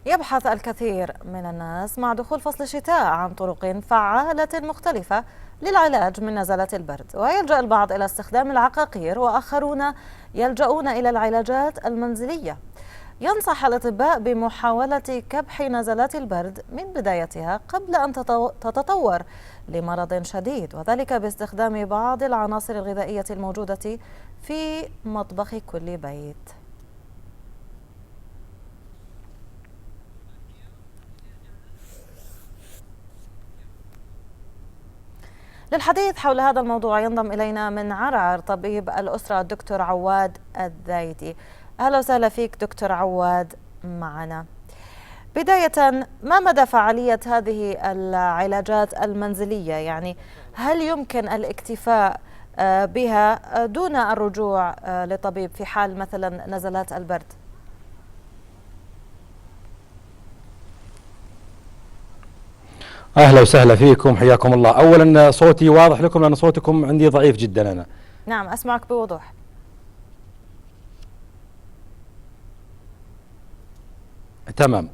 يبحث الكثير من الناس مع دخول فصل الشتاء عن طرق فعالة مختلفة للعلاج من نزلات البرد، ويلجأ البعض إلى استخدام العقاقير وآخرون يلجؤون إلى العلاجات المنزلية. ينصح الأطباء بمحاولة كبح نزلات البرد من بدايتها قبل أن تتطور لمرض شديد، وذلك باستخدام بعض العناصر الغذائية الموجودة في مطبخ كل بيت. للحديث حول هذا الموضوع ينضم إلينا من عرعر طبيب الأسرة الدكتور عواد الذايدي. أهلا وسهلا فيك دكتور عواد معنا. بداية، ما مدى فعالية هذه العلاجات المنزلية؟ يعني هل يمكن الاكتفاء بها دون الرجوع لطبيب في حال مثلا نزلات البرد؟ أهلا وسهلا فيكم، حياكم الله. أولا صوتي واضح لكم لأن صوتكم عندي ضعيف جدا أنا. نعم أسمعك بوضوح. تمام.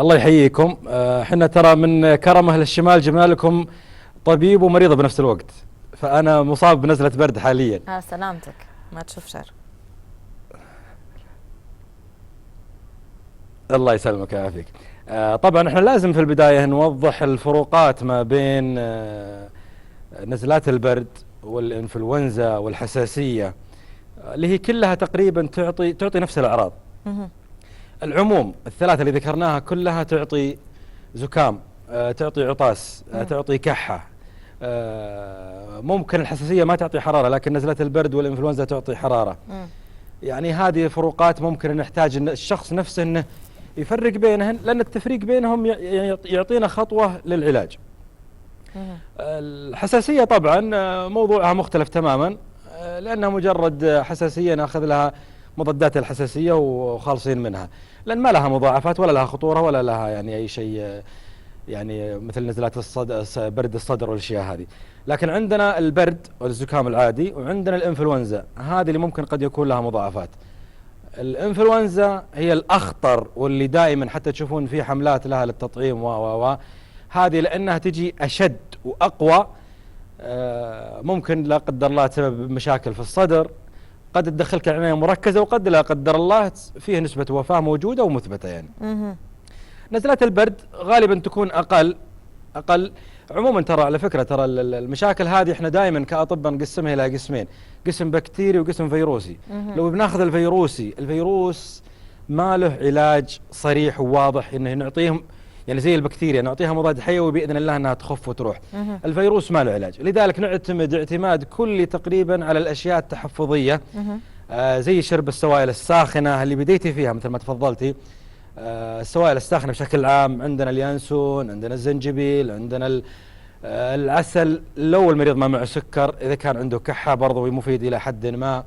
الله يحييكم. احنا ترى من كرم أهل الشمال جبنا لكم طبيب ومريضة بنفس الوقت، فأنا مصاب بنزلة برد حاليا. سلامتك، ما تشوف شر. الله يسلمك ويعافيك. طبعا احنا لازم في البداية نوضح الفروقات ما بين نزلات البرد والإنفلونزا والحساسية اللي هي كلها تقريبا تعطي نفس الأعراض. العموم الثلاثة اللي ذكرناها كلها تعطي زكام، تعطي عطاس، تعطي كحة. ممكن الحساسية ما تعطي حرارة، لكن نزلة البرد والإنفلونزا تعطي حرارة. يعني هذه فروقات ممكن نحتاج إن الشخص نفسه انه يفرق بينهن، لأن التفريق بينهم يعطينا خطوة للعلاج. الحساسية طبعا موضوعها مختلف تماما، لأنها مجرد حساسية ناخذ لها مضادات الحساسية وخالصين منها، لأن ما لها مضاعفات ولا لها خطورة ولا لها يعني أي شيء، يعني مثل نزلات برد الصدر والأشياء هذه. لكن عندنا البرد والزكام العادي، وعندنا الإنفلونزا، هذه اللي ممكن قد يكون لها مضاعفات. الإنفلونزا هي الأخطر، واللي دائما حتى تشوفون في حملات لها للتطعيم هذه لأنها تجي أشد وأقوى. ممكن لا قدر الله تسبب مشاكل في الصدر، قد تدخلك عناية مركزة، وقد لا قدر الله فيه نسبة وفاة موجودة ومثبتة يعني. نزلات البرد غالبا تكون أقل. عموما ترى على فكرة ترى المشاكل هذه احنا دائما كأطباء نقسمها إلى قسمين، قسم بكتيري وقسم فيروسي. لو بناخذ الفيروس ما له علاج صريح وواضح انه نعطيهم، يعني زي البكتيريا نعطيها مضاد حيوي بإذن الله انها تخف وتروح. الفيروس ما له علاج، لذلك نعتمد اعتماد كلي تقريبا على الأشياء التحفظية. زي شرب السوائل الساخنة اللي بديتي فيها مثل ما تفضلتي. السوائل الساخنة بشكل عام، عندنا اليانسون، عندنا الزنجبيل، عندنا العسل لو المريض ما معه سكر، إذا كان عنده كحة برضو مفيد إلى حد ما.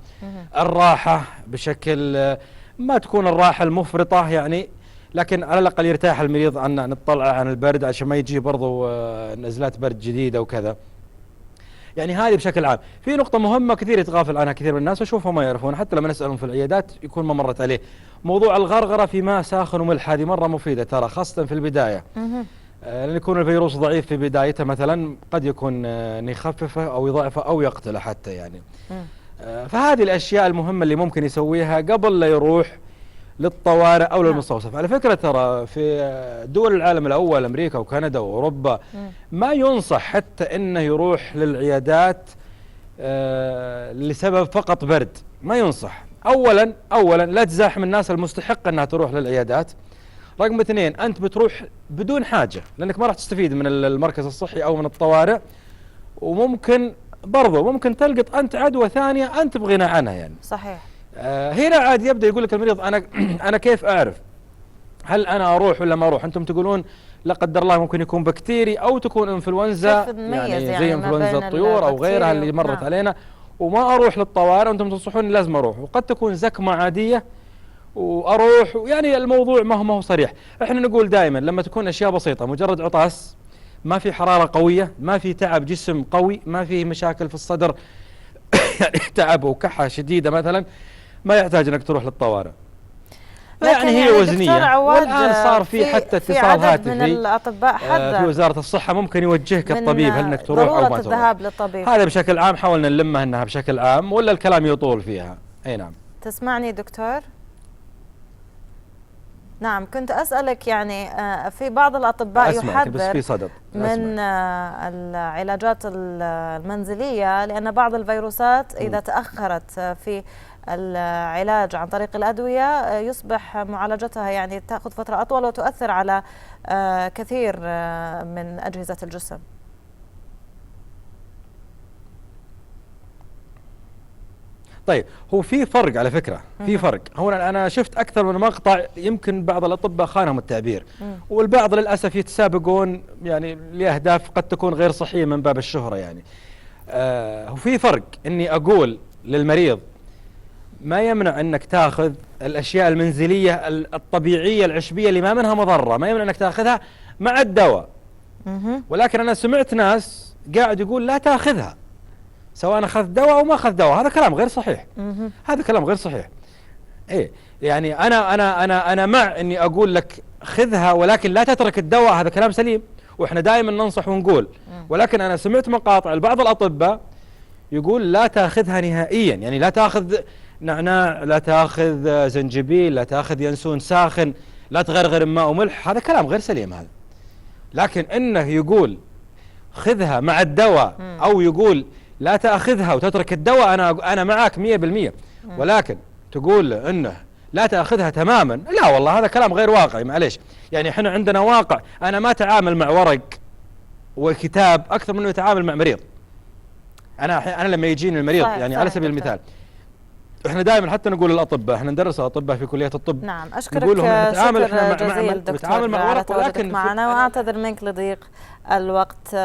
الراحة بشكل ما تكون الراحة المفرطة يعني، لكن على الأقل يرتاح المريض عن نطلع عن البرد عشان ما يجي برضو نزلات برد جديدة وكذا. يعني هذه بشكل عام. في نقطة مهمة كثير يتغافل عنها كثير من الناس واشوفهم ما يعرفون، حتى لما نسألهم في العيادات يكون ما مرت عليه. موضوع الغرغرة في ماء ساخن وملح، هذه مرة مفيدة ترى، خاصة في البداية. لأن يكون الفيروس ضعيف في بدايته مثلا، قد يكون يخففه أو يضعفه أو يقتله حتى يعني. فهذه الأشياء المهمة اللي ممكن يسويها قبل لا يروح للطوارئ أو للمستوصف. على فكرة ترى في دول العالم الأول، أمريكا وكندا وأوروبا، ما ينصح حتى أنه يروح للعيادات لسبب فقط برد، ما ينصح. أولا لا تزاحم الناس المستحقة أنها تروح للعيادات. رقم اثنين، أنت بتروح بدون حاجة لأنك ما راح تستفيد من المركز الصحي أو من الطوارئ، وممكن برضو ممكن تلقط أنت عدوى ثانية أنت بغنى عنها يعني. صحيح. هنا عاد يبدأ يقول لك المريض أنا كيف أعرف هل أنا أروح ولا ما أروح؟ أنتم تقولون لا قدر الله ممكن يكون بكتيري أو تكون إنفلونزا، يعني زي إنفلونزا الطيور أو غيرها اللي مرت علينا، وما أروح للطوارئ وأنتم تنصحوني لازم أروح. وقد تكون زكمة عادية وأروح، يعني الموضوع ما هو صريح. إحنا نقول دائما لما تكون أشياء بسيطة، مجرد عطاس، ما في حرارة قوية، ما في تعب جسم قوي، ما في مشاكل في الصدر يعني تعب وكحة شديدة مثلا، ما يحتاج انك تروح للطوارئ. يعني هي وزنية. عواد والآن صار في حتى اتصال عدد هاتفي من الأطباء في وزارة الصحة ممكن يوجهك الطبيب هل انك تروح او ما تروح. الذهاب للطبيب هذا بشكل عام حاولنا نلمها انها بشكل عام، ولا الكلام يطول فيها. اي نعم. تسمعني دكتور؟ نعم، كنت أسألك يعني في بعض الأطباء يحذر بس في صدد من العلاجات المنزلية، لأن بعض الفيروسات إذا تأخرت في العلاج عن طريق الأدوية يصبح معالجتها يعني تأخذ فترة أطول وتؤثر على كثير من أجهزة الجسم. طيب، هو في فرق على فكرة، في فرق. هو أنا شفت أكثر من مقطع يمكن بعض الأطباء خانهم التعبير، والبعض للأسف يتسابقون يعني لأهداف قد تكون غير صحية من باب الشهرة يعني. هو في فرق إني أقول للمريض ما يمنع أنك تأخذ الأشياء المنزلية الطبيعية العشبية اللي ما منها مضرة، ما يمنع أنك تأخذها مع الدواء. ولكن أنا سمعت ناس قاعد يقول لا تأخذها سواء أخذ دواء أو ما أخذ دواء. هذا كلام غير صحيح. هذا كلام غير صحيح. إيه يعني أنا مع إني أقول لك خذها ولكن لا تترك الدواء، هذا كلام سليم وإحنا دائما ننصح ونقول. ولكن أنا سمعت مقاطع لبعض الأطباء يقول لا تأخذها نهائيا، يعني لا تأخذ نعناع، لا تأخذ زنجبيل، لا تأخذ ينسون ساخن، لا تغرغر ماء وملح. هذا كلام غير سليم هذا. لكن إنه يقول خذها مع الدواء أو يقول لا تأخذها وتترك الدواء، أنا معك 100%. ولكن تقول إنه لا تأخذها تماما، لا والله هذا كلام غير واقعي. معليش يعني احنا عندنا واقع. أنا ما أتعامل مع ورق وكتاب أكثر من أنه أتعامل مع مريض. أنا لما يجيني المريض يعني على سبيل المثال، احنا دائما حتى نقول للاطباء، احنا ندرس الاطباء في كليه الطب. نعم، اشكرك شكر جزيل دكتور مع ورق، ولكن معنا، واعتذر منك لضيق الوقت.